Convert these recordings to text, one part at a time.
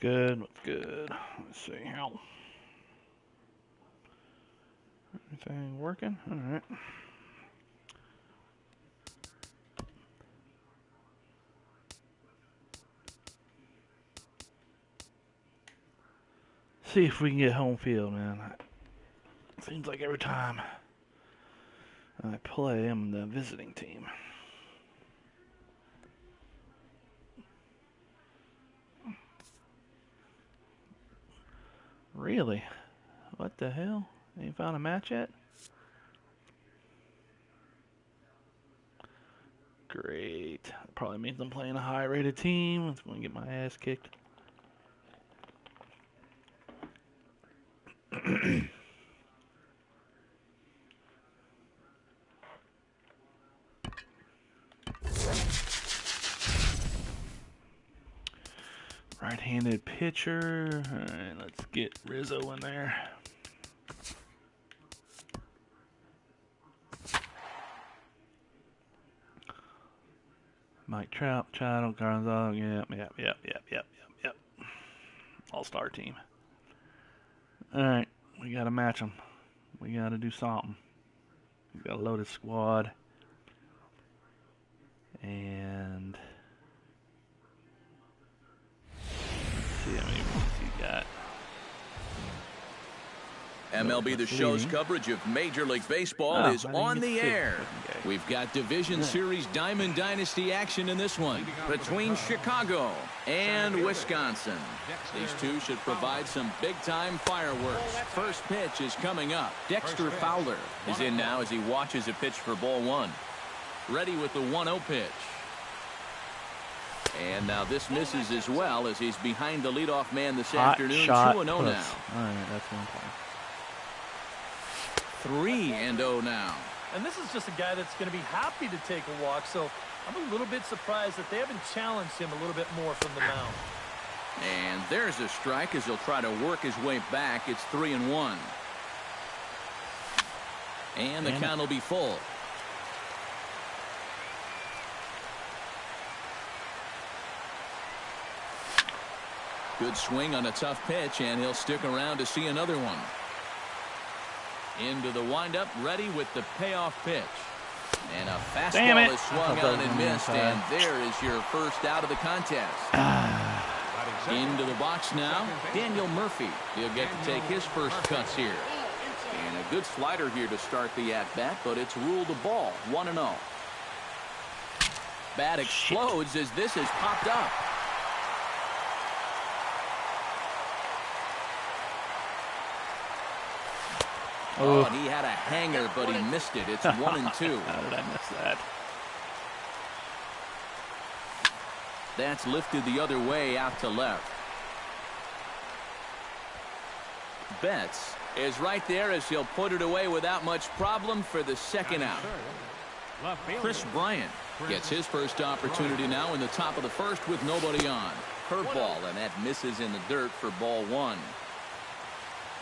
good? What's good? Let's see how. Everything working? All right. See if we can get home field, man. Seems like every time I play, I'm the visiting team. Really? What the hell? Ain't found a match yet? Great. That probably means I'm playing a high-rated team. It's going to get my ass kicked. Right-handed pitcher. All right, let's get Rizzo in there. Mike Trout, Chado, Gonzalo, yep. All-star team. All right, we got to match them. We got to do something. We got a loaded squad. And let's see how many points he got. MLB The Show's coverage of Major League Baseball is on the air. We've got Division Series Diamond Dynasty action in this one between Chicago and Wisconsin. These two should provide some big-time fireworks. First pitch is coming up. Dexter Fowler is in now as he watches a pitch for ball one. Ready with the 1-0 pitch. And now this misses as well as he's behind the leadoff man this afternoon. 2-0 now. All right, that's one point. 3-0 now. And this is just a guy that's going to be happy to take a walk, so I'm a little bit surprised that they haven't challenged him a little bit more from the mound. And there's a strike as he'll try to work his way back. It's 3-1. And the count will be full. Good swing on a tough pitch, and he'll stick around to see another one. Into the windup, ready with the payoff pitch. And a fastball is swung on and missed, and there is your first out of the contest. Into the box now, Daniel Murphy. He'll get to take his first cuts here. And a good slider here to start the at-bat, but it's ruled a ball, 1-0. Bat explodes as this has popped up. Oh, and he had a hanger, but he missed it. It's 1-2. How did I miss that? That's lifted the other way out to left. Betts is right there as he'll put it away without much problem for the second out. Chris Bryant gets his first opportunity now in the top of the first with nobody on. Curveball, and that misses in the dirt for ball one.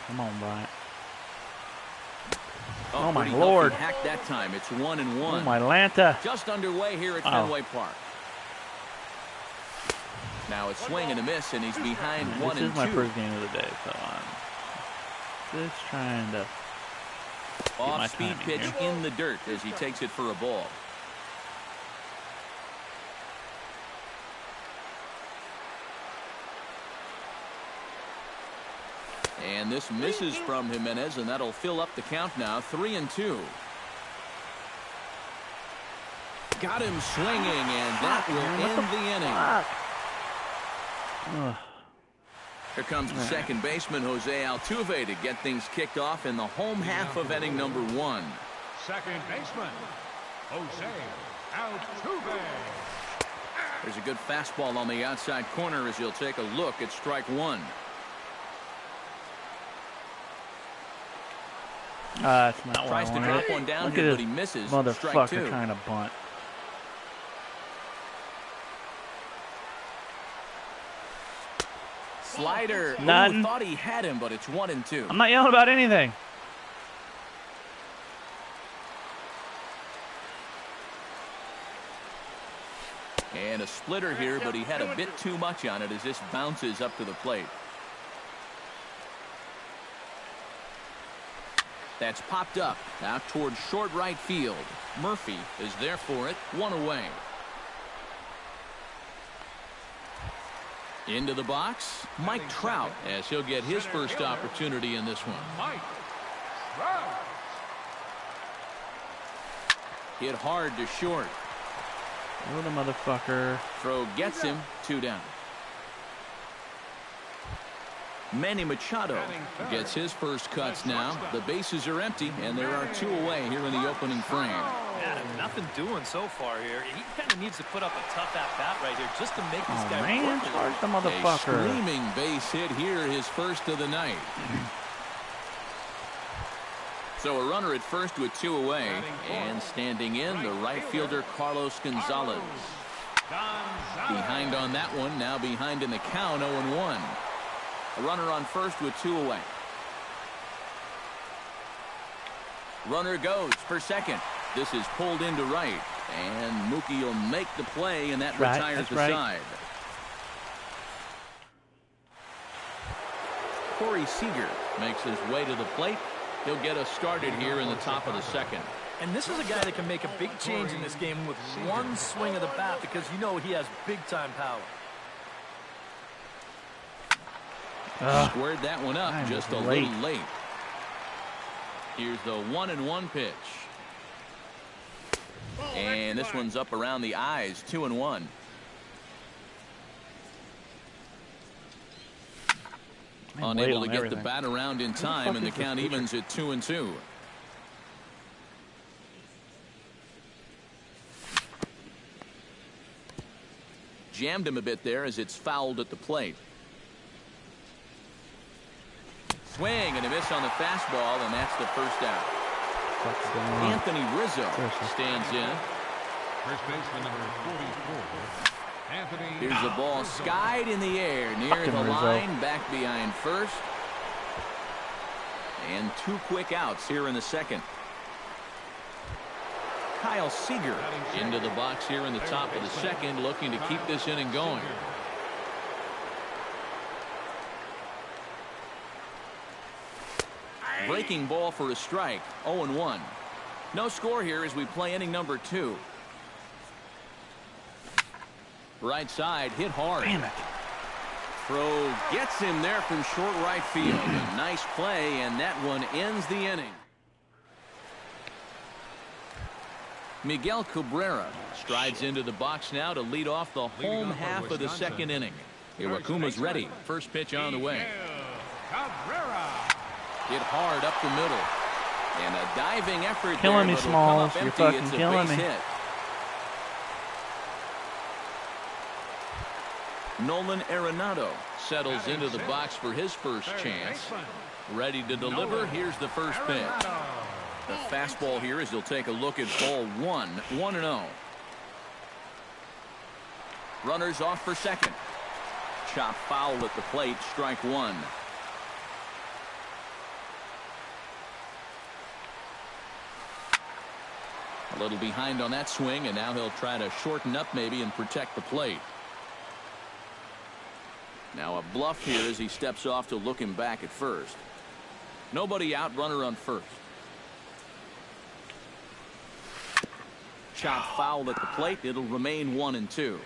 Come on, Bryant. Oh my Lord. Hacked that time. It's 1-1. Oh my Lanta. Just underway here at Fenway Park. Now a swing and a miss, and he's behind 1-2. This is my first game of the day, so I'm just trying to off-speed pitch in the dirt as he takes it for a ball. And this misses from Jimenez, and that'll fill up the count now, 3-2. Got him swinging, and that will end the inning. Here comes the second baseman, Jose Altuve, to get things kicked off in the home half of inning number one. Second baseman, Jose Altuve. There's a good fastball on the outside corner as he'll take a look at strike one. That's not what Tries I to wanted. drop one down Look here, at but he misses. Motherfucker trying to bunt. Slider. None. Thought he had him, but it's 1-2. I'm not yelling about anything. And a splitter here, but he had a bit too much on it as this bounces up to the plate. That's popped up out toward short right field. Murphy is there for it, 1 away. Into the box, Mike Trout, as he'll get his first opportunity in this one. Mike Trout. Hit hard to short. Oh, the motherfucker. Throw gets him, 2 down. Manny Machado gets his first cuts now. The bases are empty, and there are 2 away here in the opening frame. Yeah, nothing doing so far here. He kind of needs to put up a tough at-bat right here just to make this guy man, work. charge the motherfucker. A screaming base hit here, his first of the night. So a runner at first with 2 away, and standing in, the right fielder Carlos Gonzalez. Behind on that one, now behind in the count, 0-1. A runner on first with 2 away. Runner goes for second. This is pulled into right, and Mookie will make the play, and that retires the side. Corey Seager makes his way to the plate. He'll get us started here in the top of the second. And this is a guy that can make a big change in this game with one swing of the bat, because you know he has big-time power. Squared that one up just a little late. Here's the 1-1 pitch. And this one's up around the eyes, 2-1. Unable to get the bat around in time, and the count evens at 2-2. Jammed him a bit there as it's fouled at the plate. Swing and a miss on the fastball, and that's the first out. Anthony Rizzo stands in. First baseman number 44. Anthony. Here's the ball skied in the air near the line, back behind first. And 2 quick outs here in the second. Kyle Seager into the box here in the top of the second, looking to keep this inning going. Breaking ball for a strike, 0-1. No score here as we play inning number 2. Right side, hit hard. Damn it. Throw gets him there from short right field. A nice play, and that one ends the inning. Miguel Cabrera strides into the box now to lead off the home half of the second inning. Iwakuma's ready. First pitch on the way. Cabrera. Hit hard up the middle. And a diving effort killing there, me, Smalls. You're fucking it's a killing base me. hit. Nolan Arenado settles into the box for his first chance. Ready to deliver. Here's the first pitch. The fastball here as he'll take a look at ball 1. 1-0. Runners off for second. Chop foul at the plate. Strike 1. A little behind on that swing, and now he'll try to shorten up maybe and protect the plate. Now a bluff here as he steps off to look him back at first. Nobody out, runner on first. Chop foul at the plate. It'll remain 1-2.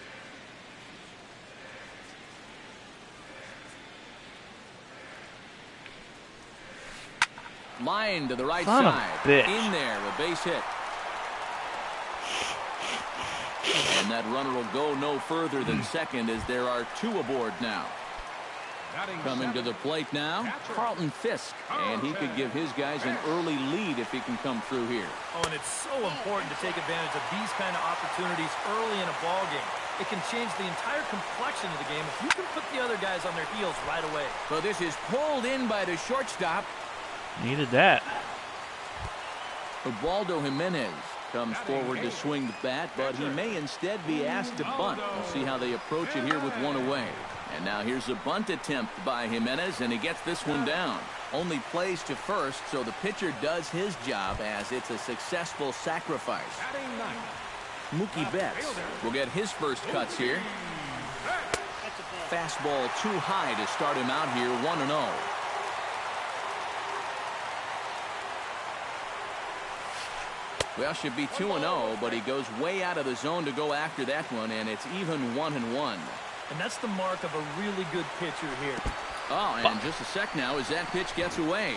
Line to the right side. In there, a base hit. And that runner will go no further than second as there are 2 aboard now. Coming to the plate now, Carlton Fisk, and he could give his guys an early lead if he can come through here. Oh, and it's so important to take advantage of these kind of opportunities early in a ball game. It can change the entire complexion of the game if you can put the other guys on their heels right away. So this is pulled in by the shortstop. Needed that. Ubaldo Jimenez comes forward to swing the bat, but he may instead be asked to bunt. We'll see how they approach it here with 1 away. And now here's a bunt attempt by Jimenez, and he gets this one down. Only plays to first, so the pitcher does his job as it's a successful sacrifice. Mookie Betts will get his first cuts here. Fastball too high to start him out here, 1-0. Well, should be 2-0, but he goes way out of the zone to go after that one, and it's even 1-1. And that's the mark of a really good pitcher here. Oh, and just a sec now as that pitch gets away.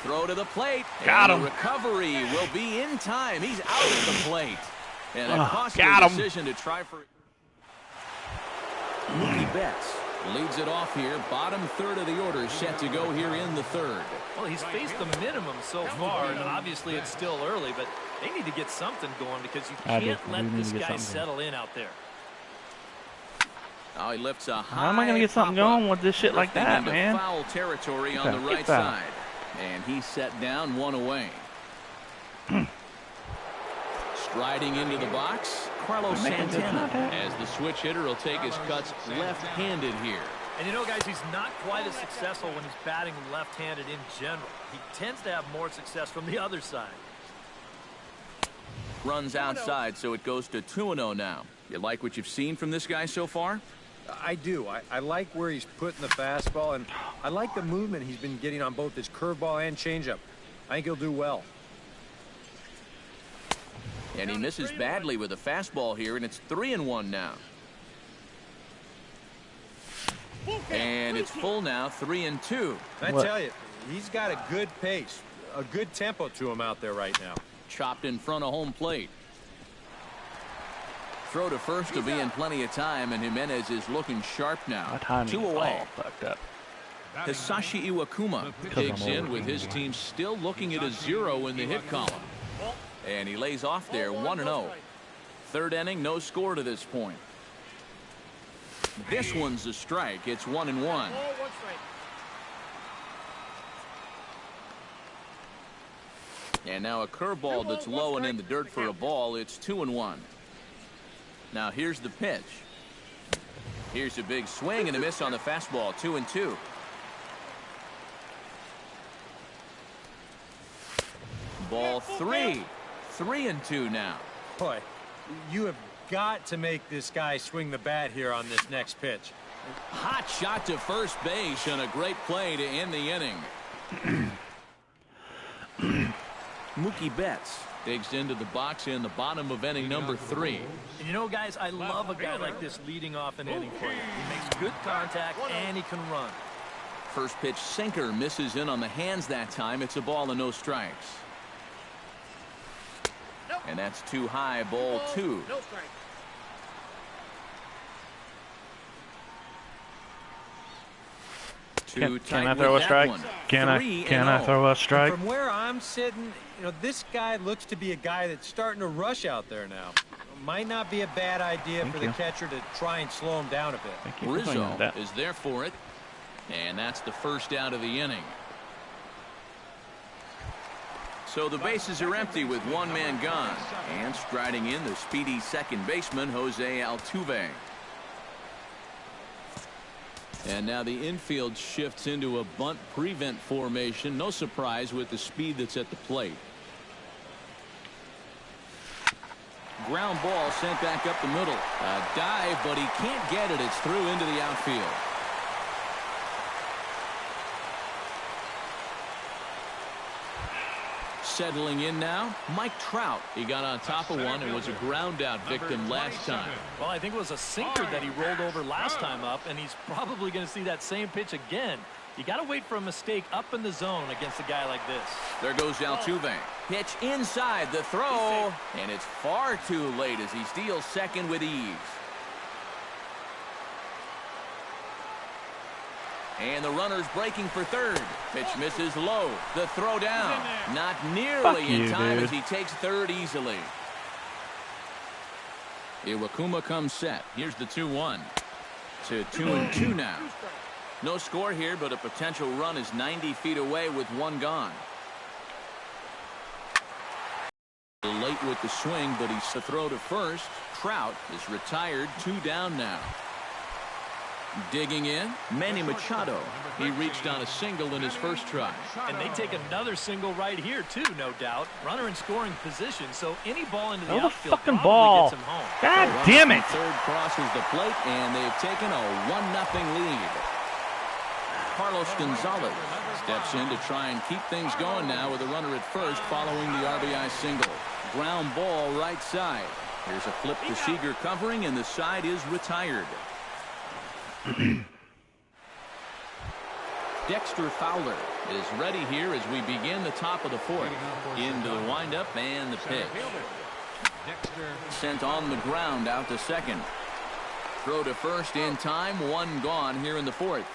Throw to the plate. Got him. The recovery will be in time. He's out at the plate. And a costly decision to try for. Mookie Betts leads it off here. Bottom third of the order set to go here in the third. Well, he's faced the minimum so far, and obviously it's still early, but they need to get something going because you can't let this guy settle in out there. Oh, he lifts a high. How am I going to get something going with this shit like that, man? Foul territory on the right side. And he's set down, one away. Striding into the box, Carlos Santana, as the switch hitter will take his cuts left-handed here. And you know, guys, he's not quite as successful when he's batting left-handed in general. He tends to have more success from the other side. Runs outside, so it goes to 2-0 now. You like what you've seen from this guy so far? I do. I like where he's putting the fastball, and I like the movement he's been getting on both his curveball and changeup. I think he'll do well. And he misses badly with a fastball here, and it's 3-1 now. And it's full now, 3-2. I tell you, he's got a good pace, a good tempo to him out there right now. Chopped in front of home plate. Throw to first to be in plenty of time, and Jimenez is looking sharp now. 2 away. Fucked up. Hisashi Iwakuma digs in with his team still looking at a 0 in the hit column. And he lays off there, 1-0. Third inning, no score to this point. This one's a strike. It's 1-1. And now a curveball that's low and in the dirt for a ball. It's 2-1. Now here's the pitch. Here's a big swing and a miss on the fastball. 2-2. Ball 3. 3-2 now. Boy, you have got to make this guy swing the bat here on this next pitch. Hot shot to first base and a great play to end the inning. Mookie Betts digs into the box in the bottom of inning number 3. And you know, guys, I love a guy like this leading off an inning for you. He makes good contact and he can run. First pitch sinker misses in on the hands that time. It's a ball and no strikes. And that's too high, ball 2. Can I throw a strike? Can I throw a strike? From where I'm sitting, you know, this guy looks to be a guy that's starting to rush out there now. Might not be a bad idea for the catcher to try and slow him down a bit. Rizzo is there for it, and that's the first out of the inning. So the bases are empty with one man gone, and striding in the speedy second baseman Jose Altuve. And now the infield shifts into a bunt prevent formation. No surprise with the speed that's at the plate. Ground ball sent back up the middle. A dive, but he can't get it. It's through into the outfield. Settling in now, Mike Trout. He got on top of one and was a ground out victim last time. Well, I think it was a sinker that he rolled over last time up, and he's probably going to see that same pitch again. You got to wait for a mistake up in the zone against a guy like this. There goes Altuve. Pitch inside the throw, and it's far too late as he steals second with ease. And the runner's breaking for third. Pitch misses low. The throw down. Not nearly in time as he takes third easily. Iwakuma comes set. Here's the 2-1. To 2-2 now. No score here, but a potential run is 90 feet away with one gone. Late with the swing, but he's to throw to first. Trout is retired. 2 down now. Digging in, Manny Machado. He reached on a single in his first try. And they take another single right here, too, no doubt. Runner in scoring position, so any ball into the outfield fucking probably ball. gets him home. God damn it. Third crosses the plate, and they've taken a 1-0 lead. Carlos Gonzalez steps in to try and keep things going now with a runner at first following the RBI single. Ground ball right side. Here's a flip to Seager covering, and the side is retired. Dexter Fowler is ready here as we begin the top of the fourth. Into the windup and the pitch. Sent on the ground out to second. Throw to first in time. One gone here in the fourth.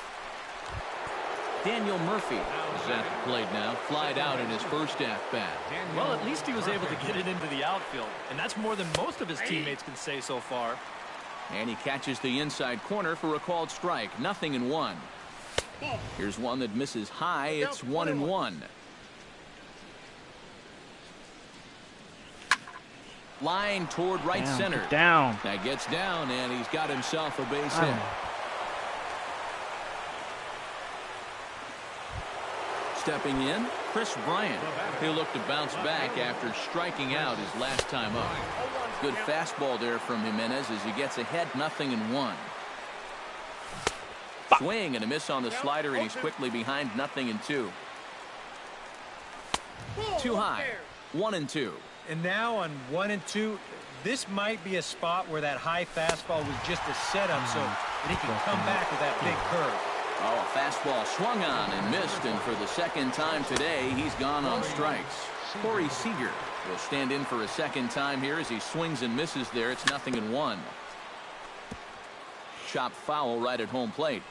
Daniel Murphy is at the plate now. Flied out in his first at-bat. Well, at least he was able to get it into the outfield, and that's more than most of his teammates can say so far. And he catches the inside corner for a called strike. 0-1. Here's one that misses high. It's 1-1. Line toward right center. Down. That gets down, and he's got himself a base hit. Stepping in, Chris Bryant. He'll look to bounce back after striking out his last time up. Good fastball there from Jimenez as he gets ahead. 0-1. Swing and a miss on the slider, and he's quickly behind. 0-2. Too high. 1-2. And now on 1-2, this might be a spot where that high fastball was just a setup so that he can come back with that big curve. Oh, a fastball swung on and missed, and for the second time today, he's gone on strikes. Corey Seager will stand in for a second time here as he swings and misses there. It's 0-1. Chopped foul right at home plate.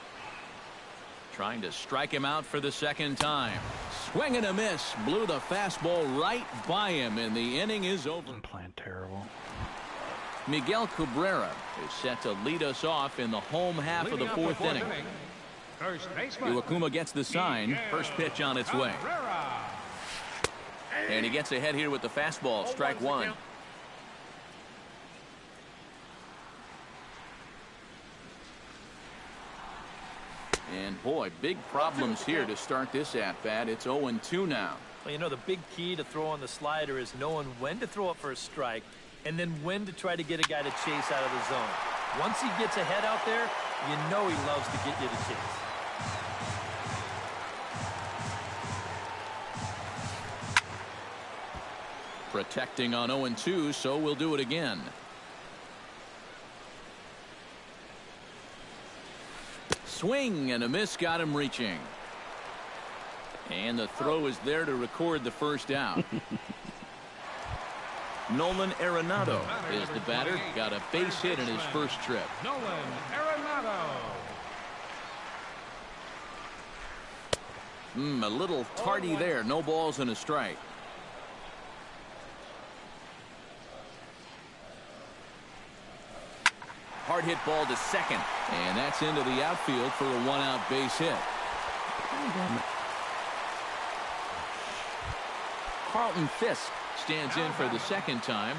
Trying to strike him out for the second time. Swing and a miss. Blew the fastball right by him, and the inning is over. I'm playing terrible. Miguel Cabrera is set to lead us off in the home half of the fourth inning. Iwakuma gets the sign. First pitch on its way. And he gets ahead here with the fastball. Strike one. And boy, big problems here to start this at-bat. It's 0-2 now. Well, you know, the big key to throw on the slider is knowing when to throw it for a strike and then when to try to get a guy to chase out of the zone. Once he gets ahead out there, you know he loves to get you to chase. Protecting on 0-2, so we'll do it again. Swing and a miss got him reaching. And the throw is there to record the first out. Nolan Arenado is the batter. Got a base hit in his first trip. Nolan Arenado. A little tardy there. No balls and a strike. Hard hit ball to second. And that's into the outfield for a one-out base hit. Carlton Fisk stands in for the second time.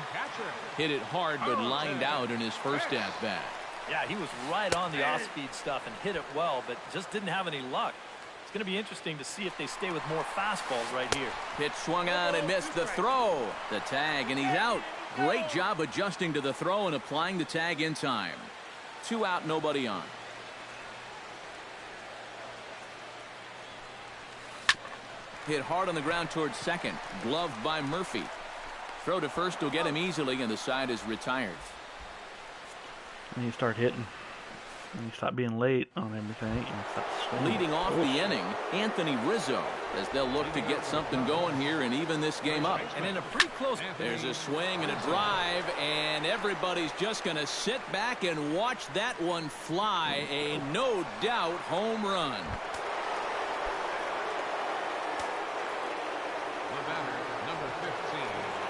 Hit it hard but lined out in his first at-bat. Yeah, he was right on the off-speed stuff and hit it well, but just didn't have any luck. It's going to be interesting to see if they stay with more fastballs right here. Pitch swung on and missed the throw. The tag, and he's out. Great job adjusting to the throw and applying the tag in time. 2 out, nobody on. Hit hard on the ground towards second. Gloved by Murphy. Throw to first will get him easily, and the side is retired. And you start hitting. And you stop being late on everything. And stop swinging. Leading off the inning, Anthony Rizzo, as they'll look to get something going here and even this game up. And in a pretty close. There's a swing and a drive, and everybody's just going to sit back and watch that one fly. A no doubt home run.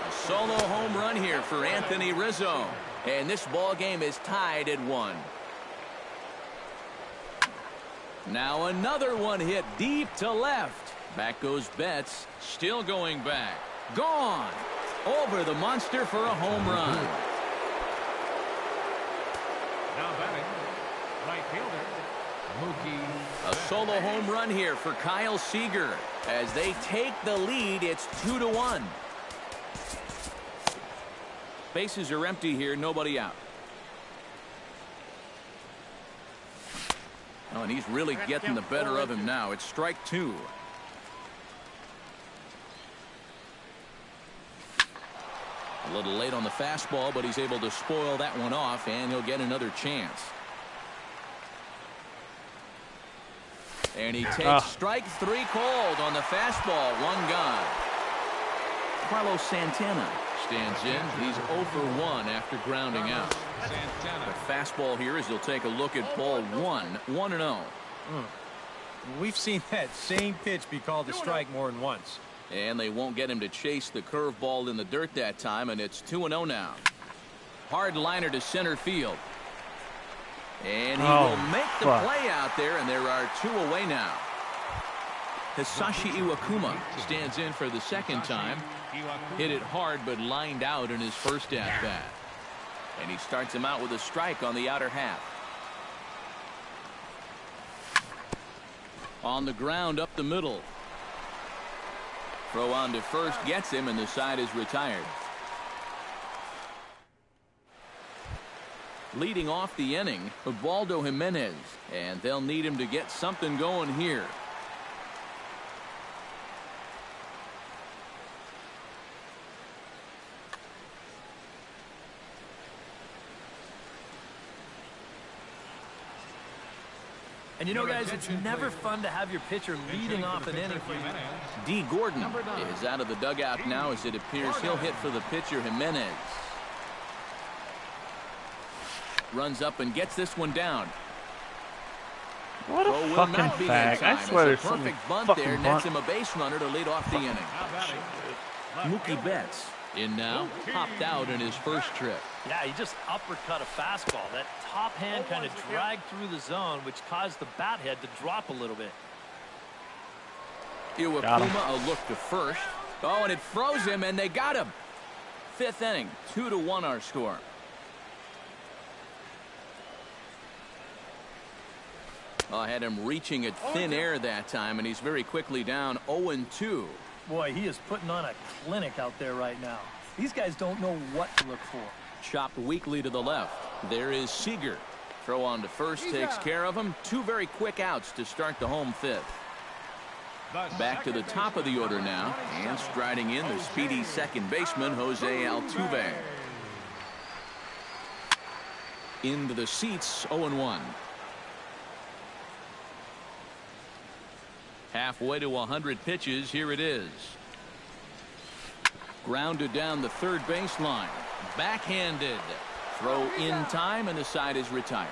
A solo home run here for Anthony Rizzo. And this ball game is tied at 1. Now another one hit deep to left. Back goes Betts. Still going back. Gone. Over the monster for a home run. Now batting, right fielder A solo home run here for Kyle Seager. As they take the lead, it's 2-1. Bases are empty here, nobody out. Oh, and he's really getting the better of him now. It's strike 2. A little late on the fastball, but he's able to spoil that one off, and he'll get another chance. And he takes strike 3 called on the fastball. 1 gone. Carlos Santana stands in. He's 0 for 1 after grounding out. The fastball here as he'll take a look at ball 1. 1-0. We've seen that same pitch be called a strike more than once. And they won't get him to chase the curveball in the dirt that time, and it's 2-0 now. Hard liner to center field. And he will make the play out there, and there are 2 away now. Hisashi Iwakuma stands in for the second time. Hit it hard, but lined out in his first at-bat. And he starts him out with a strike on the outer half. On the ground up the middle. Throw on to first gets him, and the side is retired. Leading off the inning, Ubaldo Jimenez, and they'll need him to get something going here. And you know, guys, it's never fun to have your pitcher leading off an inning for you. D. Gordon is out of the dugout now as it appears he'll hit for the pitcher Jimenez. Runs up and gets this one down. What a fucking fag. I swear there's some perfect bunt there nets him a base runner to lead off the inning. Mookie Betts in now, popped out in his first trip. Yeah, he just uppercut a fastball. That top hand kind of dragged through the zone, which caused the bat head to drop a little bit. Iwakuma a look to first. Oh, and it froze him, and they got him. 5th inning, 2-1 our score. I had him reaching at thin air that time, and he's very quickly down 0-2. Boy, he is putting on a clinic out there right now. These guys don't know what to look for. Chopped weakly to the left. There is Seager. Throw on to first takes care of him. 2 very quick outs to start the home 5th. Back to the top of the order now, and striding in the speedy second baseman, Jose Altuve. Into the seats, 0-1. Halfway to 100 pitches, here it is. Grounded down the third baseline. Backhanded. Throw in time, and the side is retired.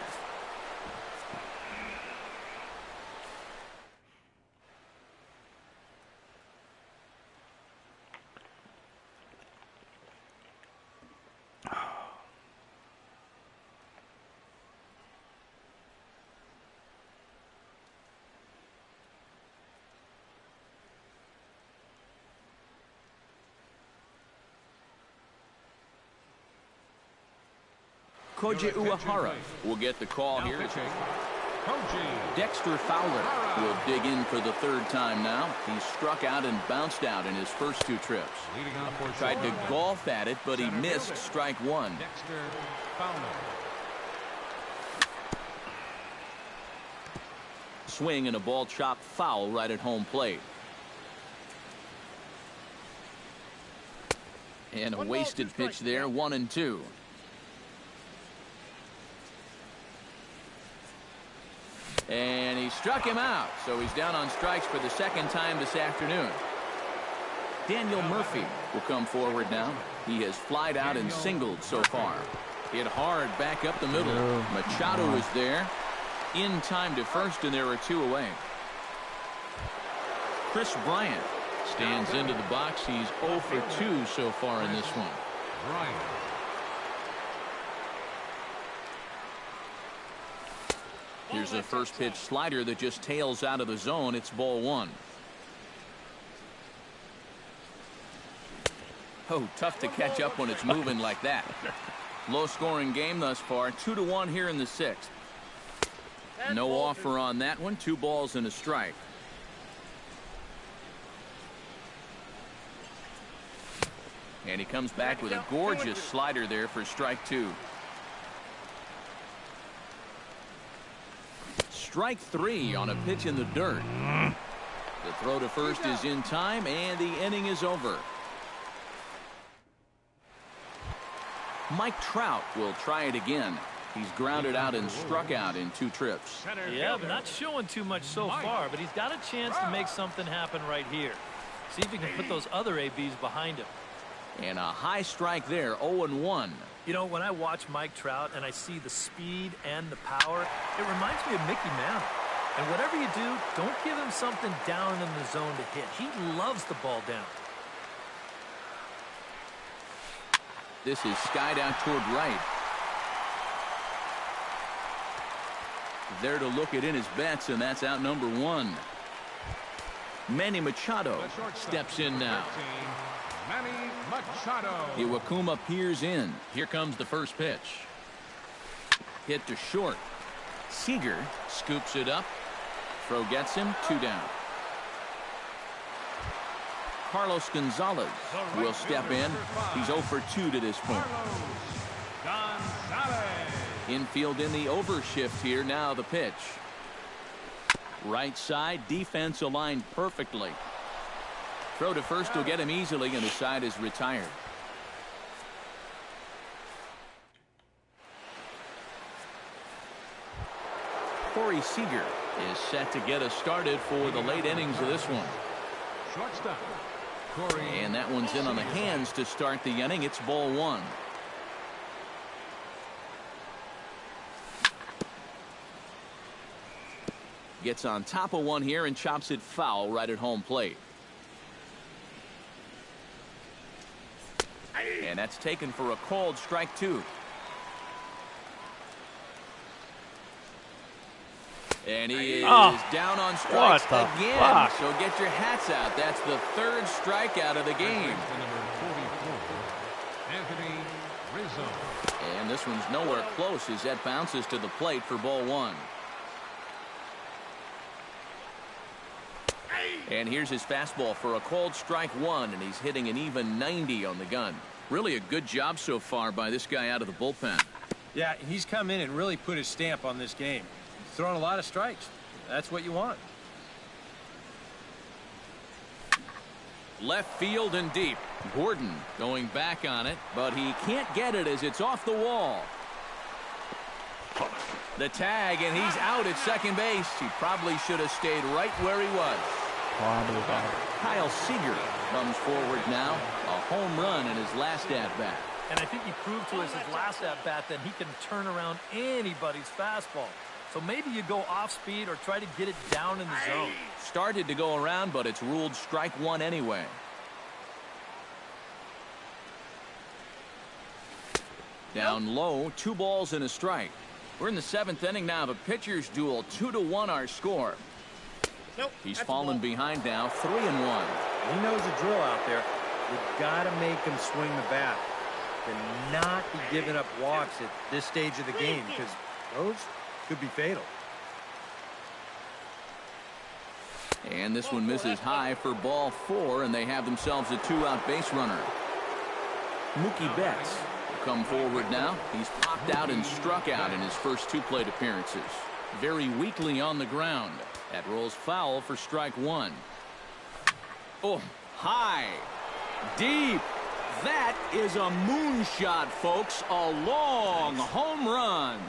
Koji Uehara will get the call here. Dexter Fowler will dig in for the 3rd time now. He struck out and bounced out in his first 2 trips. Tried to golf at it, but he missed strike 1. Swing and a ball chopped foul right at home plate. And a wasted pitch there, 1-2. And he struck him out, so he's down on strikes for the 2nd time this afternoon. Daniel Murphy will come forward now. He has flied out and singled so far. Hit hard back up the middle. Machado is there. In time to first, and there are 2 away. Chris Bryant stands into the box. He's 0 for 2 so far in this one. Here's a first pitch slider that just tails out of the zone. It's ball 1. Oh, tough to catch up when it's moving like that. Low scoring game thus far. 2-1 here in the 6th. No offer on that one. 2 balls and a strike. And he comes back with a gorgeous slider there for strike 2. Strike 3 on a pitch in the dirt. The throw to first is in time, and the inning is over. Mike Trout will try it again. He's grounded out and struck out in 2 trips. Yeah, not showing too much so far, but he's got a chance to make something happen right here. See if he can put those other ABs behind him. And a high strike there, 0-1. You know, when I watch Mike Trout and I see the speed and the power, it reminds me of Mickey Mantle. And whatever you do, don't give him something down in the zone to hit. He loves the ball down. This is skied out toward right. There to look it in his bets, and that's out number 1. Manny Machado steps in now. Manny Machado. Iwakuma peers in. Here comes the first pitch. Hit to short. Seager scoops it up. Throw gets him. 2 down. Carlos Gonzalez will step in. He's 0 for 2 to this point. Infield in the overshift here. Now the pitch. Right side. Defense aligned perfectly. Throw to first will get him easily, and the side is retired. Corey Seager is set to get us started for the late innings of this one. Shortstop. And that one's in on the hands to start the inning. It's ball 1. Gets on top of one here and chops it foul right at home plate. And that's taken for a called strike 2. And he is down on strikes again. So get your hats out. That's the 3rd strikeout of the game. And this one's nowhere close as that bounces to the plate for ball 1. And here's his fastball for a called strike 1, and he's hitting an even 90 on the gun. Really a good job so far by this guy out of the bullpen. Yeah, he's come in and really put his stamp on this game. He's throwing a lot of strikes. That's what you want. Left field and deep. Gordon going back on it, but he can't get it as it's off the wall. The tag, and he's out at second base. He probably should have stayed right where he was. Kyle Seager comes forward now. A home run in his last at-bat. And I think he proved to us his last at-bat that he can turn around anybody's fastball. So maybe you go off speed or try to get it down in the zone. Started to go around, but it's ruled strike 1 anyway. Down low, 2 balls and a strike. We're in the 7th inning now of a pitcher's duel. 2-1 our score. Nope, he's fallen behind now, 3-1. He knows the drill out there. You've got to make him swing the bat. And not be giving up walks at this stage of the game, because those could be fatal. And this one misses high for ball 4, and they have themselves a 2-out base runner. Mookie Betts will come forward now. He's popped out and struck out in his first 2 plate appearances. Very weakly on the ground. That rolls foul for strike 1. Oh, high, deep. That is a moonshot, folks. A long home run.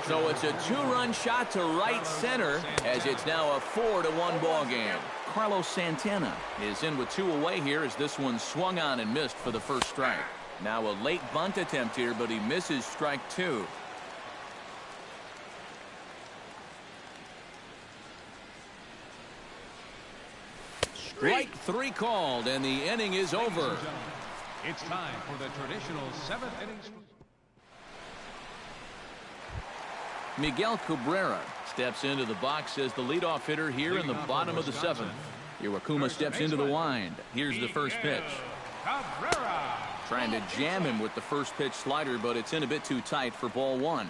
So it's a 2-run shot to right center as it's now a 4-1 ball game. Carlos Santana is in with 2 away here as this one swung on and missed for the first strike. Now a late bunt attempt here, but he misses strike 2. Strike 3 called, and the inning is over. It's time for the traditional 7th inning. Miguel Cabrera steps into the box as the leadoff hitter here in the bottom of the 7th. Iwakuma steps into the wind. Here's the first pitch. Cabrera. Trying to jam him with the first pitch slider, but it's in a bit too tight for ball one.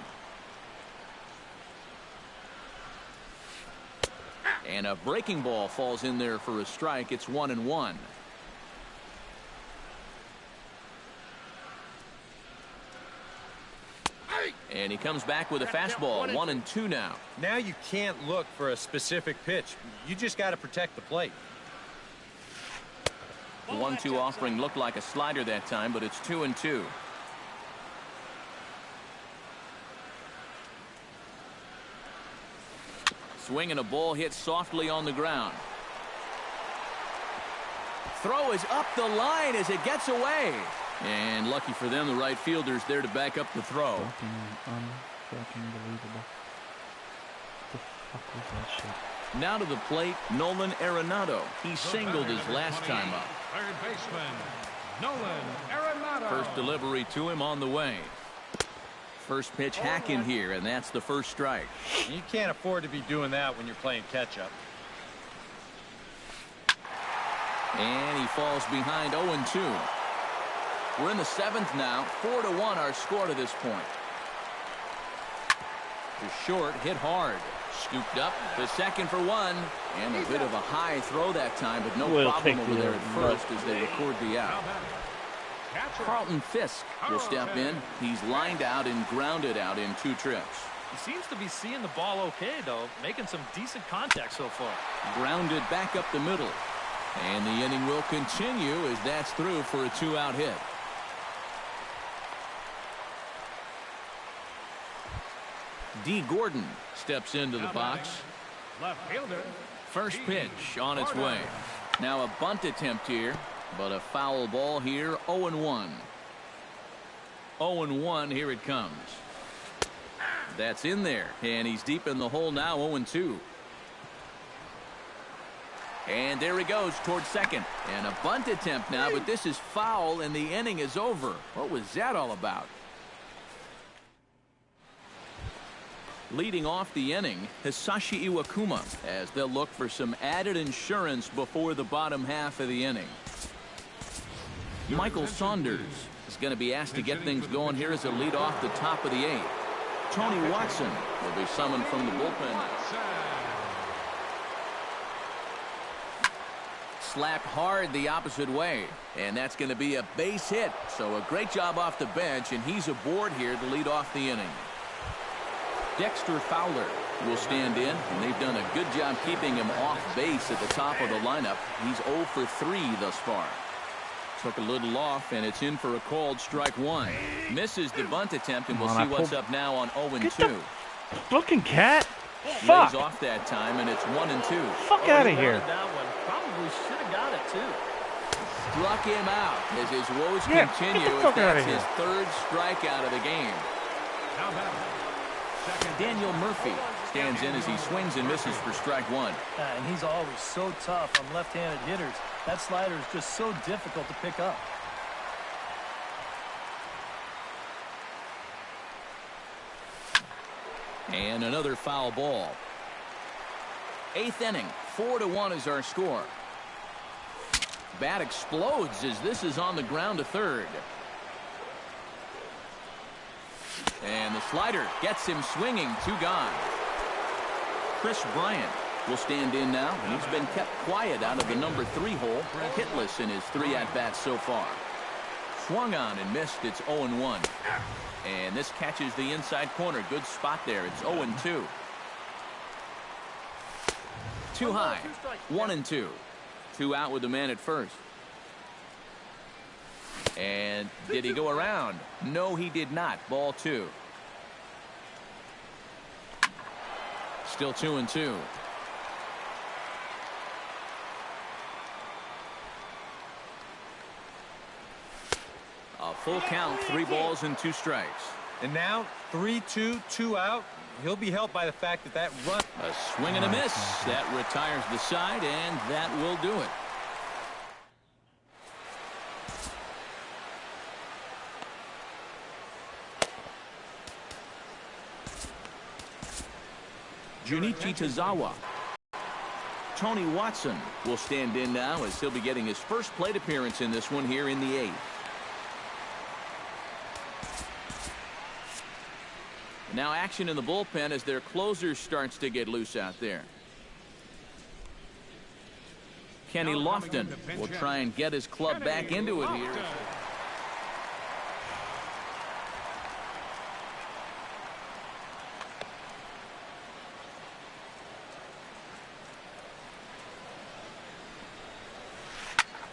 And a breaking ball falls in there for a strike. It's 1-1. And he comes back with a fastball. 1-2 now. Now you can't look for a specific pitch. You just got to protect the plate. 1-2 offering looked like a slider that time, but it's 2-2. Swinging a ball hit softly on the ground. Throw is up the line as it gets away. And lucky for them, the right fielder's there to back up the throw. Fucking unbelievable. What the fuck was that shit? Now to the plate, Nolan Arenado. He singled his last time up. Third baseman, Nolan Arenado. First delivery to him on the way. First pitch hack in here, and that's the first strike. You can't afford to be doing that when you're playing catch-up. And he falls behind 0-2. We're in the seventh now. 4-1 our score to this point. To short, hit hard. Scooped up to second for one. And a bit of a high throw that time, but no problem over there at first as they record the out. Carlton Fisk will step in. He's lined out and grounded out in 2 trips. He seems to be seeing the ball okay, though, making some decent contact so far. Grounded back up the middle. And the inning will continue as that's through for a 2-out hit. D. Gordon steps into the box. Left fielder. First pitch on its way. Now a bunt attempt here, but a foul ball here. 0-1. 0-1, here it comes. That's in there, and he's deep in the hole now. 0-2. And there he goes towards second. And a bunt attempt now, but this is foul, and the inning is over. What was that all about? Leading off the inning, Hisashi Iwakuma, as they'll look for some added insurance before the bottom half of the inning. Michael Saunders is going to be asked to get things going here as a lead off the top of the 8th. Tony Watson will be summoned from the bullpen. Slapped hard the opposite way, and that's going to be a base hit. So a great job off the bench, and he's aboard here to lead off the inning. Dexter Fowler will stand in, and they've done a good job keeping him off base at the top of the lineup. He's 0 for 3 thus far. Took a little off, and it's in for a called strike 1. Misses the bunt attempt, and we'll see what's up now on 0-2. Looking cat. Fuck. Lays off that time, and it's 1-2. Fuck out of here. That one probably should have got it too. Struck him out as his woes continue. As that's his 3rd strikeout of the game. Now back. Daniel Murphy stands in as he swings and misses for strike 1. And he's always so tough on left-handed hitters. That slider is just so difficult to pick up. And another foul ball. 8th inning, 4-1 is our score. Bat explodes as this is on the ground to third. And the slider gets him swinging. 2 gone. Chris Bryant will stand in now. He's been kept quiet out of the number 3 hole. Hitless in his 3 at-bats so far. Swung on and missed. It's 0-1. And this catches the inside corner. Good spot there. It's 0-2. Too high. 1-2. 2 out with the man at first. And did he go around? No, he did not. Ball 2. Still 2-2. A full count, 3 balls and 2 strikes. And now 3-2, 2 out. He'll be helped by the fact that that run. A swing and a miss. That retires the side, and that will do it. Junichi Tazawa. Tony Watson will stand in now as he'll be getting his first plate appearance in this one here in the 8th. Now action in the bullpen as their closer starts to get loose out there. Kenny Lofton will try and get his club back into it here.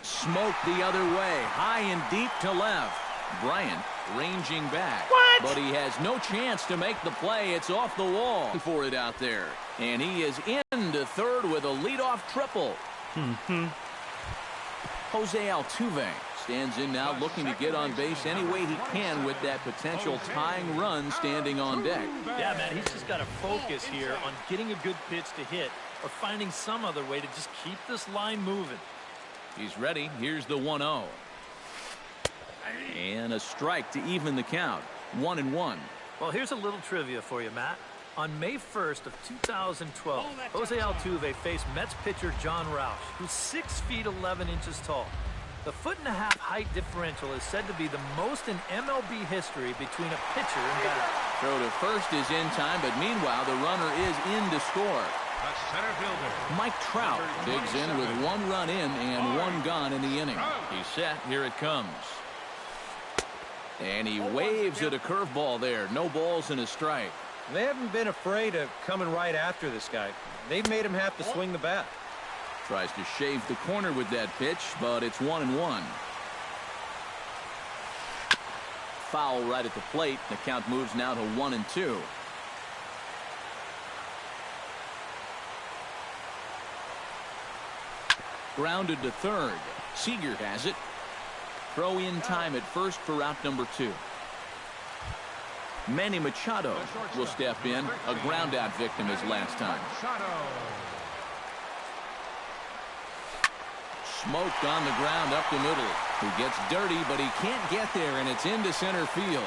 Smoke the other way, high and deep to left. Bryant ranging back. What? But he has no chance to make the play. It's off the wall for it out there. And he is into third with a leadoff triple. Jose Altuve stands in now looking to get on base any way he can with that potential tying run standing on deck. Yeah, man, he's just got to focus here on getting a good pitch to hit or finding some other way to just keep this line moving. He's ready. Here's the 1-0. And a strike to even the count. 1-1. Well, here's a little trivia for you, Matt. On May 1st of 2012, Jose Altuve faced Mets pitcher John Roush, who's 6 feet 11 inches tall. The 1.5-foot height differential is said to be the most in MLB history between a pitcher and batter. Throw to first is in time, but meanwhile the runner is in to score. The center fielder, Mike Trout digs in with 1 run in and 1 gone in the inning. He's set. Here it comes. And he waves at a curveball there. No balls and a strike. They haven't been afraid of coming right after this guy. They've made him have to swing the bat. Tries to shave the corner with that pitch, but it's 1-1. Foul right at the plate. The count moves now to 1-2. Grounded to third. Seager has it. Throw in time at first for route number 2. Manny Machado will step in. A ground out victim his last time. Smoked on the ground up the middle. He gets dirty, but he can't get there, and it's into center field.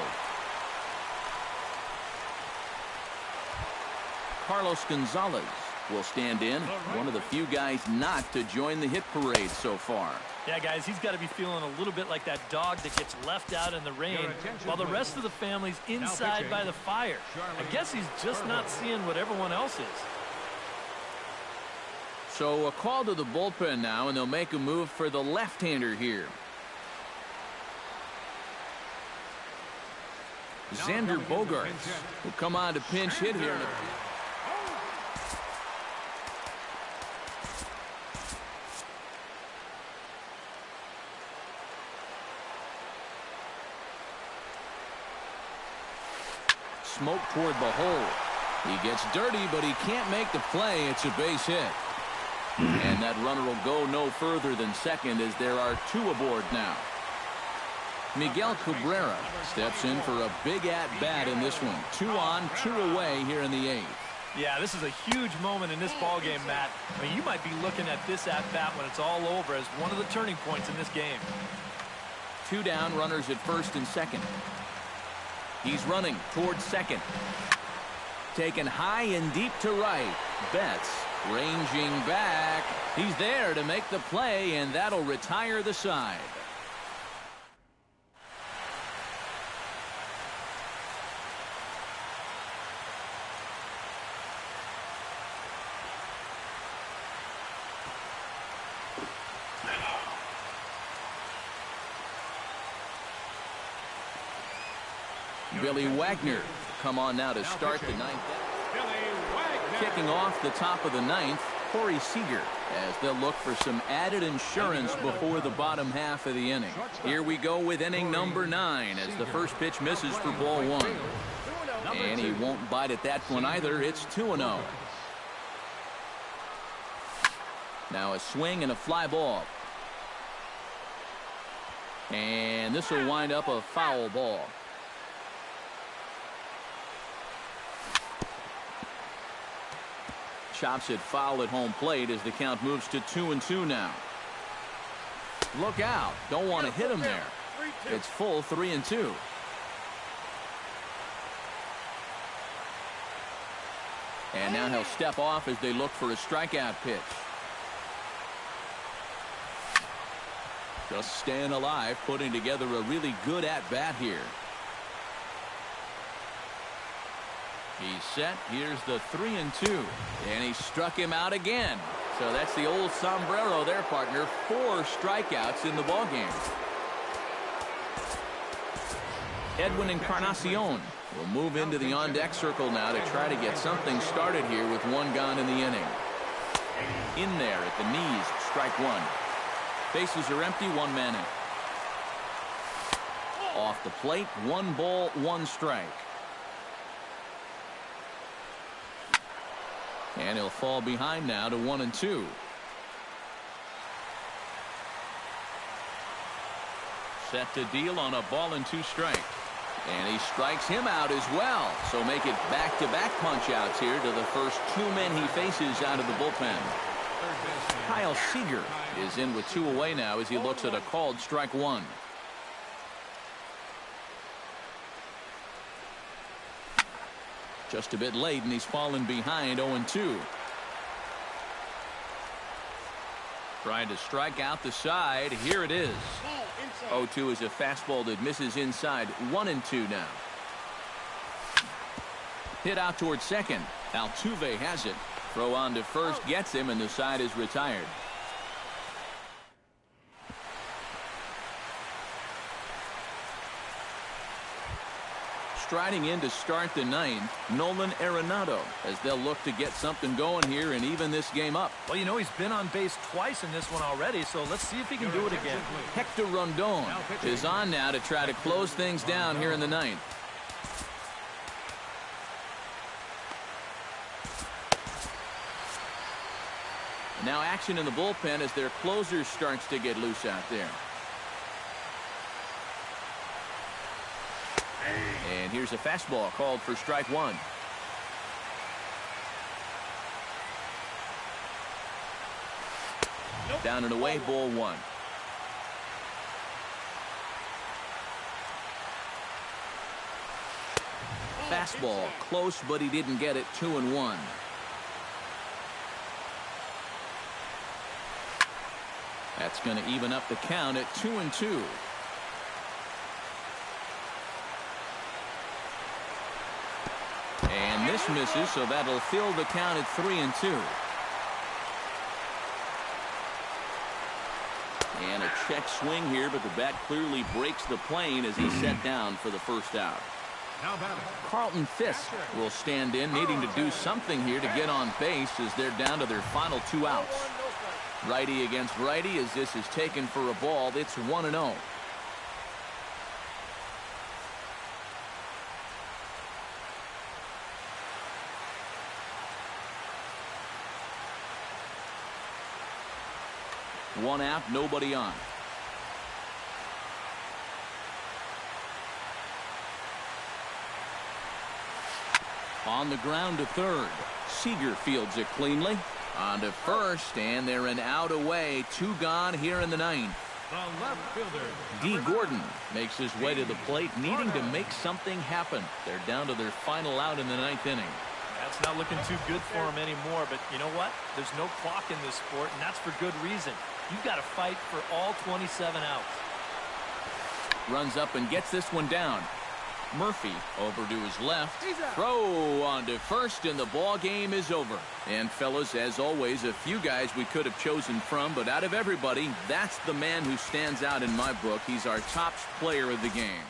Carlos Gonzalez will stand in. One of the few guys not to join the hit parade so far. Yeah, guys, he's got to be feeling a little bit like that dog that gets left out in the rain while the rest of the family's inside by the fire. I guess he's just not seeing what everyone else is. So a call to the bullpen now, and they'll make a move for the left-hander here. Xander Bogaerts will come on to pinch hit here. Smoke toward the hole. He gets dirty, but he can't make the play. It's a base hit. And that runner will go no further than second as there are 2 aboard now. Miguel Cabrera steps in for a big at-bat in this one. 2 on, 2 away here in the 8th. Yeah, this is a huge moment in this ballgame, Matt. I mean, you might be looking at this at-bat when it's all over as one of the turning points in this game. 2 down, runners at first and second. He's running towards second. Taken high and deep to right. Betts ranging back. He's there to make the play, and that'll retire the side. Billy Wagner come on now to start the 9th. Kicking off the top of the 9th, Corey Seager, as they'll look for some added insurance before the bottom half of the inning. Here we go with inning number 9 as the first pitch misses for ball 1. And he won't bite at that one either. It's 2-0. Now a swing and a fly ball. And this will wind up a foul ball. Chops it foul at home plate as the count moves to 2-2 now. Look out. Don't want to hit him there. It's full 3-2. And now he'll step off as they look for a strikeout pitch. Just staying alive, putting together a really good at-bat here. He's set. Here's the 3-2. And he struck him out again. So that's the old sombrero there, partner. 4 strikeouts in the ballgame. Edwin Encarnacion will move into the on-deck circle now to try to get something started here with 1 gone in the inning. In there at the knees, strike 1. Bases are empty, 1 man in. Off the plate, 1 ball, 1 strike. And he'll fall behind now to 1-2. Set to deal on a ball and 2 strikes. And he strikes him out as well. So make it back-to-back punch-outs here to the first 2 men he faces out of the bullpen. Kyle Seager is in with 2 away now as he looks at a called strike 1. Just a bit late, and he's fallen behind 0-2. Trying to strike out the side. Here it is. 0-2 is a fastball that misses inside. 1-2 now. Hit out towards second. Altuve has it. Throw on to first gets him, and the side is retired. Striding in to start the 9th, Nolan Arenado, as they'll look to get something going here and even this game up. Well, you know, he's been on base twice in this one already, so let's see if he can do it again. Hector Rondon is on now to try to close things down here in the 9th. Now action in the bullpen as their closer starts to get loose out there. And here's a fastball called for strike 1. Down and away, ball 1. Fastball close, but he didn't get it. 2-1. That's going to even up the count at 2-2. And this misses, so that'll fill the count at 3-2. And a check swing here, but the bat clearly breaks the plane as he's set down for the first out. Carlton Fisk will stand in, needing to do something here to get on base as they're down to their final 2 outs. Righty against righty as this is taken for a ball. It's 1-0. One out, nobody on. On the ground to third. Seager fields it cleanly. On to first, and they're an out away. 2 gone here in the 9th. The left fielder, D. Gordon makes his way to the plate, needing to make something happen. They're down to their final out in the 9th inning. That's not looking too good for him anymore, but you know what? There's no clock in this sport, and that's for good reason. You've got to fight for all 27 outs. Runs up and gets this one down. Murphy over to his left. Throw on to first, and the ball game is over. And fellas, as always, a few guys we could have chosen from, but out of everybody, that's the man who stands out in my book. He's our top player of the game.